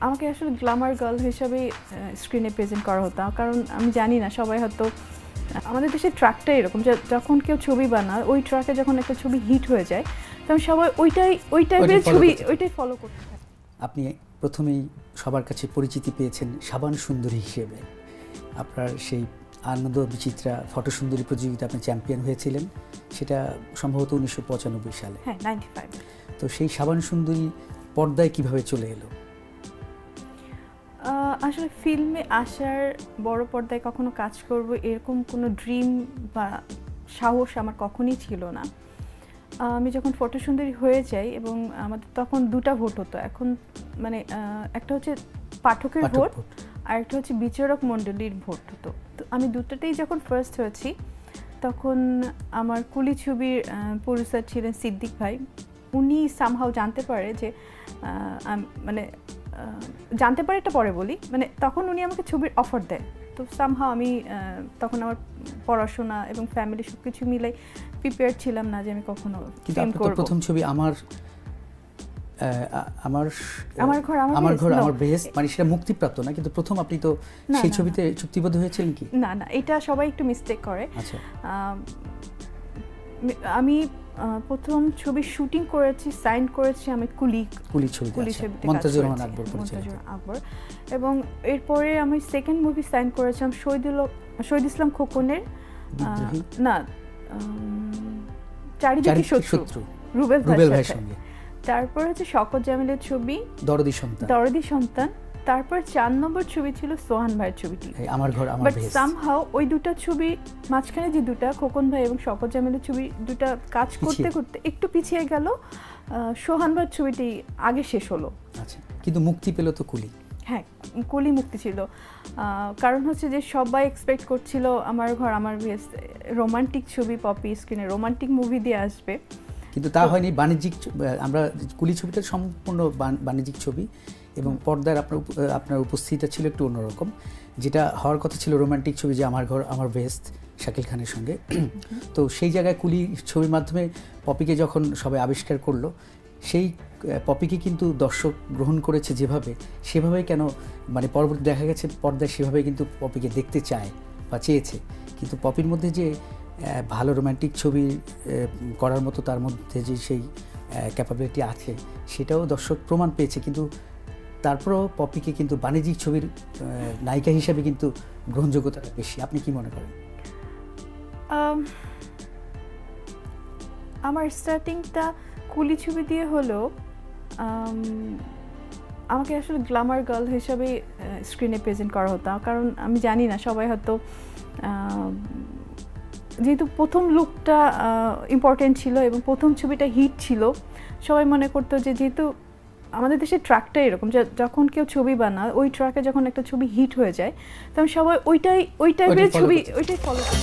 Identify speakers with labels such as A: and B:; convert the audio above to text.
A: আমাকে আসলে Glamour girl হিসাবে স্ক্রিনে প্রেজেন্ট করা হতো, কারণ আমি জানি না সবাই হয়তো আমাদের দেশের ট্র্যাকটা এরকম যে যখন কেউ ছবি বানায় ওই ট্র্যাকে যখন একটা ছবি হিট হয়ে যায় তখন সবাই ওই টাইপের ছবি ওইটাই ফলো করতে থাকে।
B: আপনি প্রথমেই সবার কাছে পরিচিতি পেয়েছেন সাবান সুন্দরী হিসেবে। আপনার সেই আনন্দ বিচিত্রা ফটো সুন্দরী প্রতিযোগিতা আপনি চ্যাম্পিয়ন হয়েছিলেন, সেটা সম্ভবত 1995 সালে।
A: হ্যাঁ, 95।
B: তো সেই সাবান সুন্দরী পর্দায় কিভাবে চলে এলো?
A: আসলে ফিল্মে আসার, বড় পর্দায় কখনো কাজ করব এরকম কোনো ড্রিম বা সাহস আমার কখনই ছিল না। আমি যখন ফটো সুন্দরী হয়ে যাই এবং আমাদের তখন দুটা ভোট হতো, এখন মানে একটা হচ্ছে পাঠকের ভোট আর একটা হচ্ছে বিচারক মণ্ডলীর ভোট হতো। তো আমি দুটোতেই যখন ফার্স্ট হয়েছি তখন আমার কুলি ছবির প্রডিউসার ছিলেন সিদ্দিক ভাই। উনি সামহাও জানতে পারে যে মানে জানতে পারে এটা পরে বলি, মানে তখন উনি আমাকে ছবির অফার দেয়। তো সামহাও আমি তখন আমার পড়াশোনা এবং ফ্যামিলি সব কিছু মিলাই প্রিপেয়ার ছিলাম না যে আমি কখনো ফিল্ম করব।
B: প্রথম ছবি আমার ঘর আমার বেহেশত, মানে সেটা মুক্তিপ্রাপ্ত না, কিন্তু প্রথম আপনি তো সেই ছবিতে চুক্তিবদ্ধ হয়েছিলেন কি?
A: না, এটা সবাই একটু মিস্টেক করে।
B: আচ্ছা,
A: আমি প্রথম ছবি শুটিং করেছি, সাইন করেছি আমি কুলি ছবিতে, মন্তাজুর রহমান আকবর, এবং এরপরে আমি সেকেন্ড মুভি সাইন করেছিলাম শহীদ ইসলাম খোকনের না চারিদিকে শত্রু, রুবেল ভাইয়ের সঙ্গে। তারপর হচ্ছে শওকত জামিলের ছবি দরদি সন্তান। তারপর 4 নম্বর ছবি ছিল সোহান ভাইয়ের ছবিটি,
B: আমার ঘর আমার বেহেশত।
A: সামহাও ওই দুটো ছবি মাঝখানে যে দুটো খোকন ভাই এবং শওকত জামিলের ছবি দুটো কাজ করতে করতে একটু পিছিয়ে গেল, সোহান ভাইয়ের ছবিটি আগে শেষ হলো।
B: আচ্ছা, কিন্তু মুক্তি পেল তো কুলি।
A: হ্যাঁ, কুলি মুক্তি ছিল, কারণ হচ্ছে যে সবাই এক্সপেক্ট করছিল আমার ঘর আমার বেহেশত রোমান্টিক ছবি, পপি স্ক্রিনে রোমান্টিক মুভি দিয়ে আসবে,
B: কিন্তু তা হয়নি। বাণিজ্যিক, আমরা কুলি ছবিটা সম্পূর্ণ বাণিজ্যিক ছবি এবং পর্দার আপনার উপস্থিতিটা ছিল একটু অন্যরকম। যেটা হওয়ার কথা ছিল রোমান্টিক ছবি, যে আমার ঘর আমার বেহেশত শাকিল খানের সঙ্গে। তো সেই জায়গায় কুলি ছবির মাধ্যমে পপিকে যখন সবাই আবিষ্কার করলো, সেই পপিকে কিন্তু দর্শক গ্রহণ করেছে যেভাবে, সেভাবেই কেন মানে পরবর্তী দেখা গেছে পর্দায় সেভাবে কিন্তু পপিকে দেখতে চায় বা চেয়েছে। কিন্তু পপির মধ্যে যে ভালো রোমান্টিক ছবি করার মতো তার মধ্যে যে সেই ক্যাপাবিলিটি আছে, সেটাও দর্শক প্রমাণ পেয়েছে। কিন্তু তারপরেও পপিকে কিন্তু বাণিজ্যিক ছবির নায়িকা হিসাবে কিন্তু গ্রহণযোগ্যতাটা বেশি। আপনি কি মনে করেন?
A: আমার স্টার্টিংটা কুলি ছবি দিয়ে হলেও আমাকে আসলে গ্ল্যামার গার্ল হিসাবে স্ক্রিনে প্রেজেন্ট করা হতো, কারণ আমি জানি না সবাই হয়তো, যেহেতু প্রথম লুকটা ইম্পর্টেন্ট ছিল এবং প্রথম ছবিটা হিট ছিল, সবাই মনে করতো যে যেহেতু আমাদের দেশের ট্র্যাকটা এরকম যে যখন কেউ ছবি বানায় ওই ট্র্যাকে যখন একটা ছবি হিট হয়ে যায় তখন সবাই ওই টাইপের ছবি ওইটাই ফলো করে।